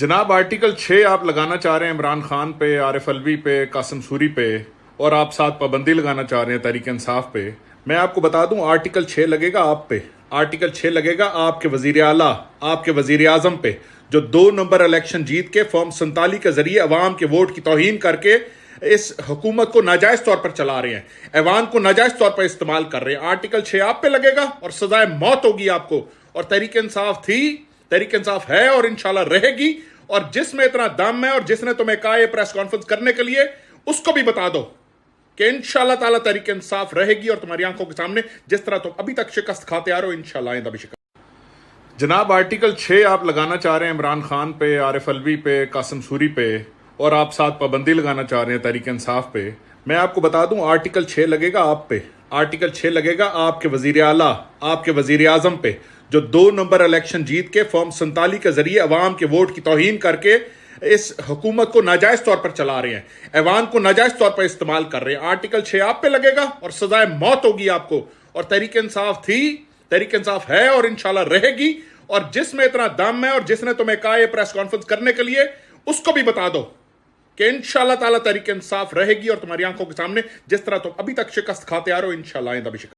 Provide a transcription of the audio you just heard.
जनाब आर्टिकल 6 आप लगाना चाह रहे हैं इमरान खान पे, आरिफ अलवी पे, कासिम सूरी पे, और आप साथ पाबंदी लगाना चाह रहे हैं तहरीक इंसाफ पे। मैं आपको बता दूं आर्टिकल 6 लगेगा आप पे, आर्टिकल 6 लगेगा आपके वजीर आला, आपके वजीर आजम पे, जो 2 नंबर इलेक्शन जीत के फॉर्म 47 के जरिए अवाम के वोट की तौहीन करके इस हुकूमत को नाजायज तौर पर चला रहे हैं, ऐवान को नाजायज तौर पर इस्तेमाल कर रहे हैं। आर्टिकल 6 आप पे लगेगा और सजाए मौत होगी आपको। और तहरीक इंसाफ थी, तहरीक इंसाफ है और इंशाल्लाह रहेगी। और जिसमें इतना दम है और जिसने तुम्हें कहा ये प्रेस कॉन्फ्रेंस करने के लिए, उसको भी बता दो कि इंशाल्लाह ताला तहरीक इंसाफ रहेगी और तुम्हारी आंखों के सामने जिस तरह तुम अभी तक शिकस्त खाते आ रहे हो, इंशाल्लाह आइंदा भी शिकस्त। जनाब आर्टिकल 6 आप लगाना चाह रहे हैं इमरान खान पे, आरिफ अलवी पे, कासिम सूरी पे, और आप साथ पाबंदी लगाना चाह रहे हैं तहरीक इंसाफ पे। मैं आपको बता दूं आर्टिकल 6 लगेगा आप पे, आर्टिकल 6 लगेगा आपके वजीर आला, आपके वजीर आजम पे, जो 2 नंबर इलेक्शन जीत के फॉर्म 47 के जरिए अवाम के वोट की तौहीन करके इस हुकूमत को नाजायज तौर पर चला रहे हैं, ऐवान को नाजायज तौर पर इस्तेमाल कर रहे हैं। आर्टिकल 6 आप पे लगेगा और सजाए मौत होगी आपको। और तहरीक इंसाफ थी, तहरीक इंसाफ है और इंशाल्लाह रहेगी। और जिसमें इतना दम है और जिसने तुम्हें कहा ये प्रेस कॉन्फ्रेंस करने के लिए, उसको भी बता दो कि इंशाल्लाह ताला तहरीक इंसाफ रहेगी और तुम्हारी आंखों के सामने जिस तरह तुम अभी तक शिकस्त खाते आ रहे हो, इंशाल्लाह आइंदा भी शिकस्त।